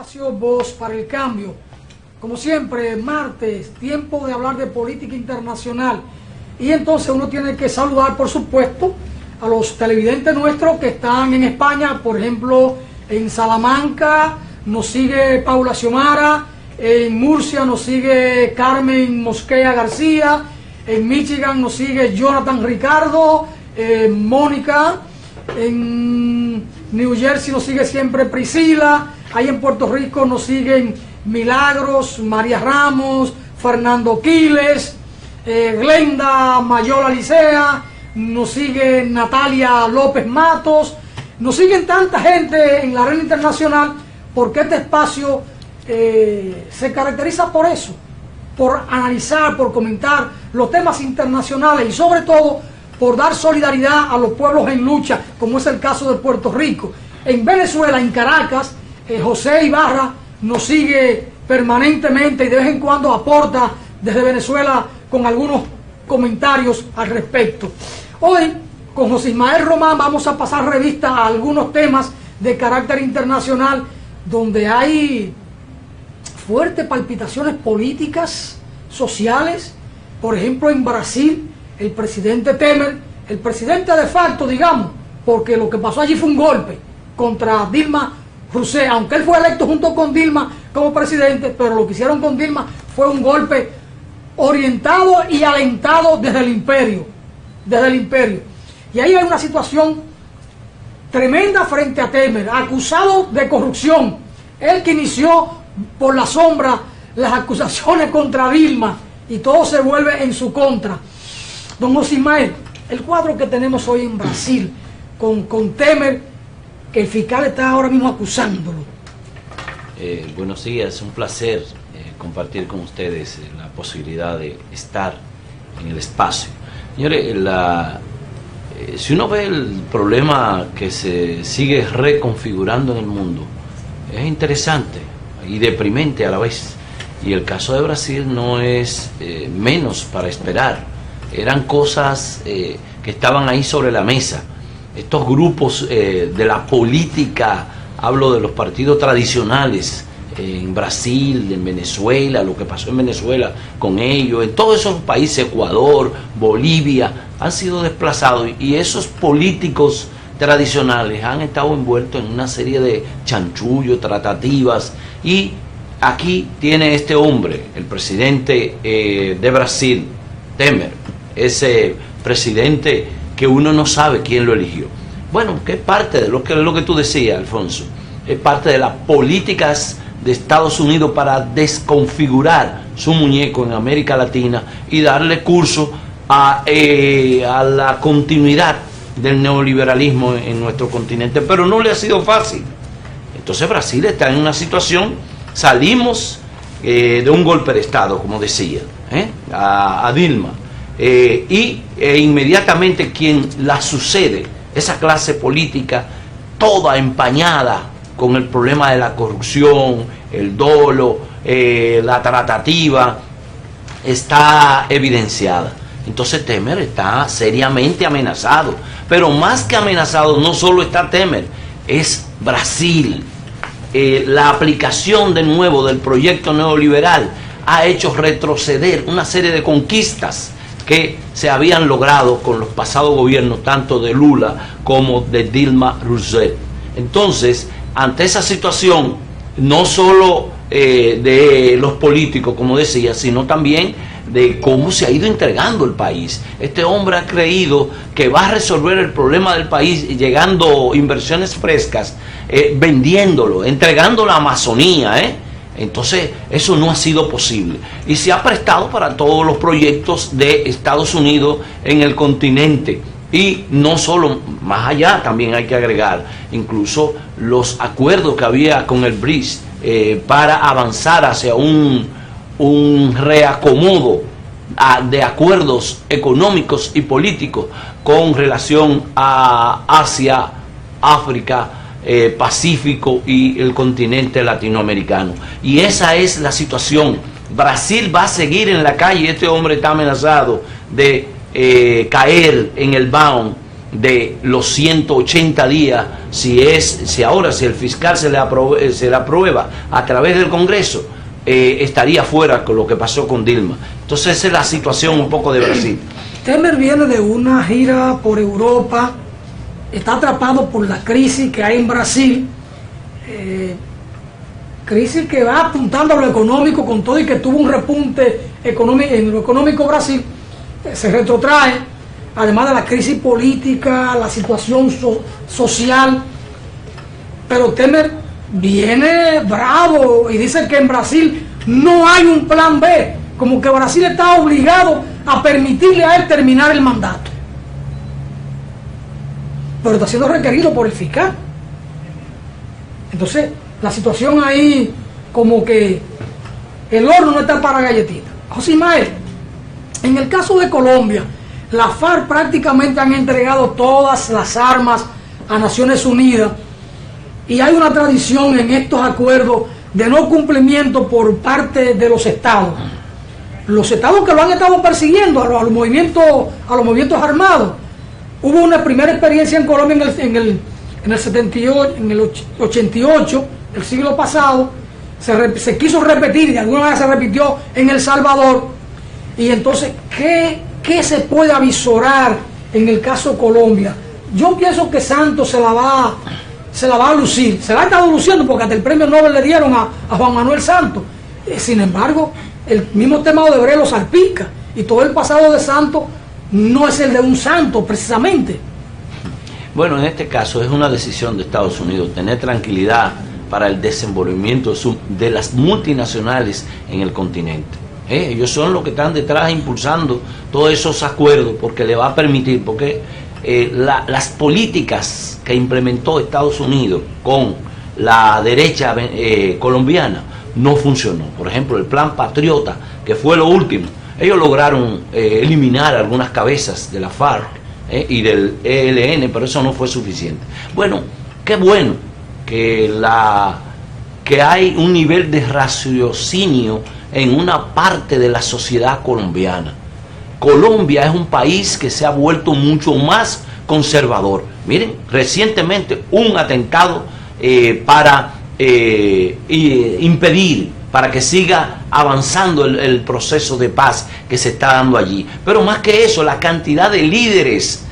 espacio Voz para el Cambio. Como siempre, martes, tiempo de hablar de política internacional. Y entonces uno tiene que saludar, por supuesto, a los televidentes nuestros que están en España, por ejemplo, en Salamanca nos sigue Paula Xiomara, en Murcia nos sigue Carmen Mosquea García, en Michigan nos sigue Jonathan Ricardo, Mónica, en New Jersey nos sigue siempre Priscila, ahí en Puerto Rico nos siguen Milagros, María Ramos, Fernando Quiles, Glenda Mayola Licea, nos sigue Natalia López Matos, nos siguen tanta gente en la arena internacional, porque este espacio se caracteriza por eso, por analizar, por comentar los temas internacionales y sobre todo por dar solidaridad a los pueblos en lucha, como es el caso de Puerto Rico. En Venezuela, en Caracas, José Ibarra nos sigue permanentemente y de vez en cuando aporta desde Venezuela con algunos comentarios al respecto. Hoy, con José Ismael Román, vamos a pasar revista a algunos temas de carácter internacional donde hay fuertes palpitaciones políticas, sociales. Por ejemplo, en Brasil, el presidente Temer, el presidente de facto, digamos, porque lo que pasó allí fue un golpe contra Dilma Rousseff, aunque él fue electo junto con Dilma como presidente, pero lo que hicieron con Dilma fue un golpe orientado y alentado desde el imperio, y ahí hay una situación tremenda frente a Temer, acusado de corrupción, él que inició por la sombra las acusaciones contra Dilma, y todo se vuelve en su contra. Don José Ismael, el cuadro que tenemos hoy en Brasil con Temer, que el fiscal está ahora mismo acusándolo. Buenos días, es un placer compartir con ustedes la posibilidad de estar en el espacio. Señores, si uno ve el problema que se sigue reconfigurando en el mundo, es interesante y deprimente a la vez. Y el caso de Brasil no es menos para esperar. Eran cosas que estaban ahí sobre la mesa. Estos grupos de la política, hablo de los partidos tradicionales, en Brasil, en Venezuela, lo que pasó en Venezuela con ellos, en todos esos países, Ecuador, Bolivia, han sido desplazados, y esos políticos tradicionales han estado envueltos en una serie de chanchullos, tratativas, y aquí tiene este hombre, el presidente de Brasil, Temer, ese presidente que uno no sabe quién lo eligió. Bueno, que es parte de lo que tú decías, Alfonso, es parte de las políticas de Estados Unidos para desconfigurar su muñeco en América Latina y darle curso a la continuidad del neoliberalismo en nuestro continente, pero no le ha sido fácil. Entonces Brasil está en una situación, salimos de un golpe de Estado, como decía, a Dilma, inmediatamente quien la sucede, esa clase política toda empañada con el problema de la corrupción, el dolo, la tratativa, está evidenciada. Entonces Temer está seriamente amenazado, pero más que amenazado no solo está Temer, es Brasil. La aplicación de nuevo del proyecto neoliberal ha hecho retroceder una serie de conquistas que se habían logrado con los pasados gobiernos, tanto de Lula como de Dilma Rousseff. Entonces, ante esa situación, no solo de los políticos, como decía, sino también de cómo se ha ido entregando el país. Este hombre ha creído que va a resolver el problema del país llegando inversiones frescas, vendiéndolo, entregando la Amazonía, Entonces eso no ha sido posible y se ha prestado para todos los proyectos de Estados Unidos en el continente. Y no solo, más allá también hay que agregar incluso los acuerdos que había con el BRICS para avanzar hacia un reacomodo de acuerdos económicos y políticos con relación a Asia, África, Pacífico y el continente latinoamericano. Y esa es la situación. Brasil va a seguir en la calle. Este hombre está amenazado de caer en el bound de los 180 días, si el fiscal se le aprueba a través del Congreso, estaría fuera con lo que pasó con Dilma. Entonces esa es la situación un poco de Brasil. Temer viene de una gira por Europa, está atrapado por la crisis que hay en Brasil, crisis que va apuntando a lo económico con todo y que tuvo un repunte en lo económico Brasil, se retrotrae, además de la crisis política, la situación social, pero Temer viene bravo y dice que en Brasil no hay un plan B, como que Brasil está obligado a permitirle a él terminar el mandato, pero está siendo requerido por el fiscal. Entonces la situación ahí como que el horno no está para galletitas. José Ismael, en el caso de Colombia, la FARC prácticamente han entregado todas las armas a Naciones Unidas y hay una tradición en estos acuerdos de no cumplimiento por parte de los estados. Los estados que lo han estado persiguiendo a los movimientos armados. Hubo una primera experiencia en Colombia en el 78, en el 88, el siglo pasado, se quiso repetir y de alguna manera se repitió en El Salvador. Y entonces, ¿qué se puede avisorar en el caso Colombia? Yo pienso que Santos se la va a lucir, se la ha estado luciendo porque hasta el premio Nobel le dieron a Juan Manuel Santos. Sin embargo, el mismo tema de Odebrecht lo salpica y todo el pasado de Santos no es el de un santo precisamente. Bueno, en este caso es una decisión de Estados Unidos tener tranquilidad para el desenvolvimiento de las multinacionales en el continente. Ellos son los que están detrás impulsando todos esos acuerdos porque le va a permitir, porque las políticas que implementó Estados Unidos con la derecha colombiana no funcionó. Por ejemplo, el Plan Patriota, que fue lo último, ellos lograron eliminar algunas cabezas de la FARC y del ELN, pero eso no fue suficiente. Bueno, qué bueno que hay un nivel de raciocinio en una parte de la sociedad colombiana. Colombia es un país que se ha vuelto mucho más conservador. Miren, recientemente un atentado para impedir, para que siga avanzando el proceso de paz que se está dando allí. Pero más que eso, la cantidad de líderes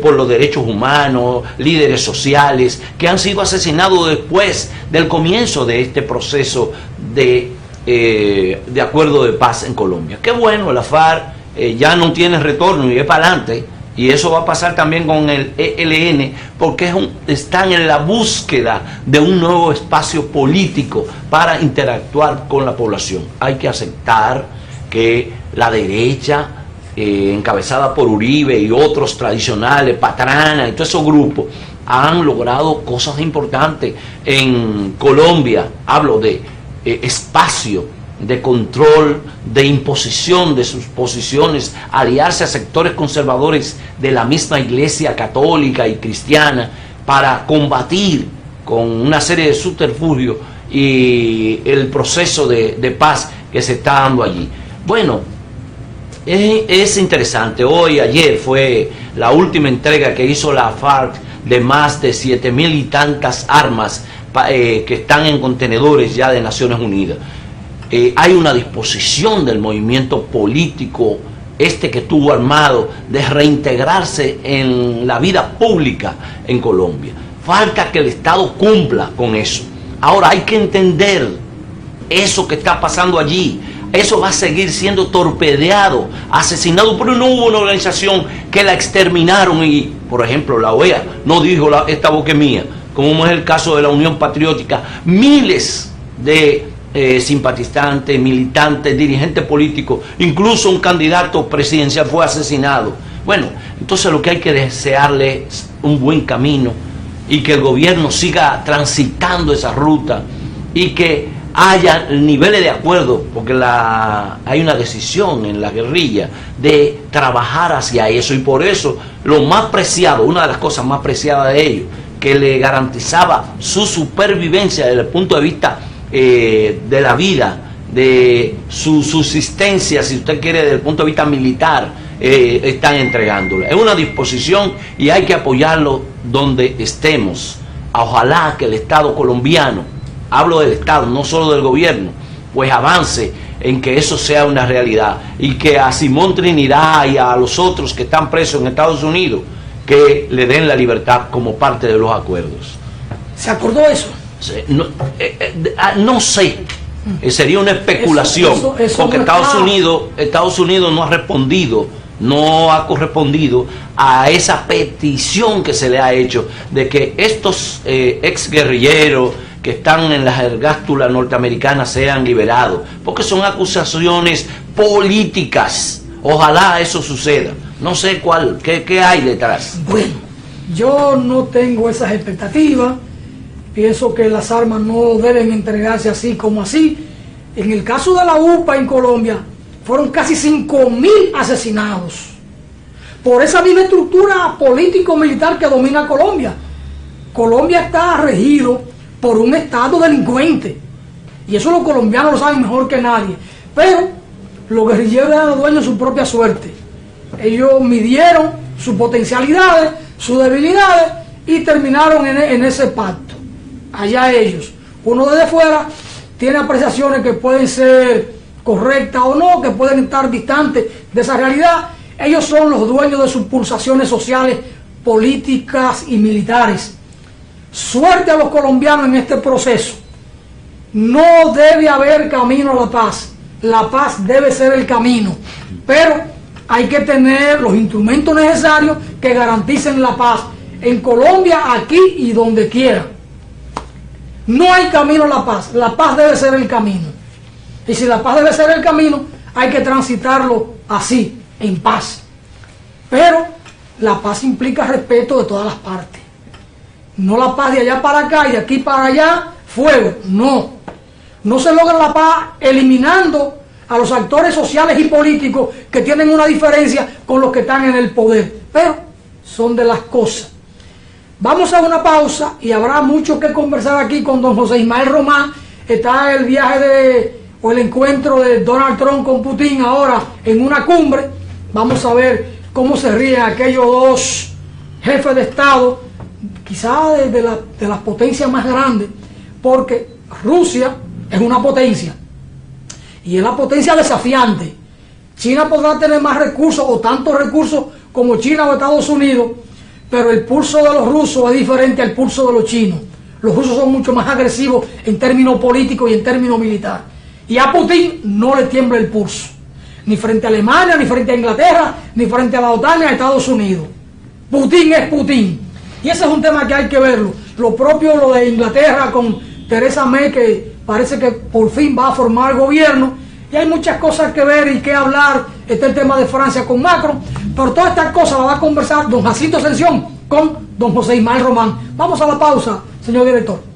por los derechos humanos, líderes sociales, que han sido asesinados después del comienzo de este proceso de acuerdo de paz en Colombia. Qué bueno, la FARC ya no tiene retorno y es para adelante, y eso va a pasar también con el ELN, porque están en la búsqueda de un nuevo espacio político para interactuar con la población. Hay que aceptar que la derecha, encabezada por Uribe y otros tradicionales, Pastrana y todos esos grupos, han logrado cosas importantes en Colombia. Hablo de espacio de control, de imposición de sus posiciones, aliarse a sectores conservadores de la misma iglesia católica y cristiana para combatir con una serie de subterfugios y el proceso de paz que se está dando allí. Bueno, es interesante. Ayer fue la última entrega que hizo la FARC de más de 7,000 y tantas armas que están en contenedores ya de Naciones Unidas. Hay una disposición del movimiento político que estuvo armado de reintegrarse en la vida pública en Colombia. Falta que el Estado cumpla con eso. Ahora hay que entender eso que está pasando allí. Eso va a seguir siendo torpedeado, asesinado, pero no hubo una organización que la exterminaron y, por ejemplo, la OEA no dijo esta boca es mía, como es el caso de la Unión Patriótica. Miles de simpatizantes, militantes, dirigentes políticos, incluso un candidato presidencial fue asesinado. Bueno, entonces lo que hay que desearle es un buen camino y que el gobierno siga transitando esa ruta y que haya niveles de acuerdo, porque hay una decisión en la guerrilla de trabajar hacia eso, y por eso lo más preciado, una de las cosas más preciadas de ellos, que le garantizaba su supervivencia desde el punto de vista de la vida, de su subsistencia, si usted quiere, desde el punto de vista militar, están entregándolo. Es una disposición y hay que apoyarlo donde estemos. Ojalá que el Estado colombiano, hablo del Estado, no solo del gobierno, pues avance en que eso sea una realidad y que a Simón Trinidad y a los otros que están presos en Estados Unidos que le den la libertad como parte de los acuerdos. ¿Se acordó eso? No sé, sería una especulación, eso porque no Estados Unidos no ha correspondido a esa petición que se le ha hecho de que estos ex guerrilleros que están en las ergástulas norteamericanas sean liberados, porque son acusaciones políticas. Ojalá eso suceda. No sé qué hay detrás. Bueno, yo no tengo esas expectativas. Pienso que las armas no deben entregarse así como así. En el caso de la UPA en Colombia, fueron casi 5.000 asesinados por esa misma estructura político-militar que domina Colombia. Colombia está regido por un Estado delincuente, y eso los colombianos lo saben mejor que nadie. Pero los guerrilleros eran dueños de su propia suerte. Ellos midieron sus potencialidades, sus debilidades, y terminaron en ese pacto. Allá ellos. Uno desde fuera tiene apreciaciones que pueden ser correctas o no, que pueden estar distantes de esa realidad. Ellos son los dueños de sus pulsaciones sociales, políticas y militares. Suerte a los colombianos en este proceso. No debe haber camino a la paz. La paz debe ser el camino. Pero hay que tener los instrumentos necesarios que garanticen la paz en Colombia, aquí y donde quiera. No hay camino a la paz debe ser el camino. Y si la paz debe ser el camino, hay que transitarlo así, en paz. Pero la paz implica respeto de todas las partes. No la paz de allá para acá y de aquí para allá, fuego. No. No se logra la paz eliminando a los actores sociales y políticos que tienen una diferencia con los que están en el poder. Pero son de las cosas. Vamos a una pausa y habrá mucho que conversar aquí con don José Ismael Román. Está el viaje o el encuentro de Donald Trump con Putin ahora en una cumbre. Vamos a ver cómo se ríen aquellos dos jefes de Estado, quizá de las potencias más grandes, porque Rusia es una potencia y es la potencia desafiante. China podrá tener más recursos o tantos recursos como China o Estados Unidos, pero el pulso de los rusos es diferente al pulso de los chinos. Los rusos son mucho más agresivos en términos políticos y en términos militares. Y a Putin no le tiembla el pulso, ni frente a Alemania, ni frente a Inglaterra, ni frente a la OTAN, ni a Estados Unidos. Putin es Putin. Y ese es un tema que hay que verlo. Lo propio lo de Inglaterra con Theresa May, que parece que por fin va a formar gobierno. Y hay muchas cosas que ver y que hablar. Está el tema de Francia con Macron. Pero todas estas cosas las va a conversar don Jacinto Ascensión con don José Ismael Román. Vamos a la pausa, señor director.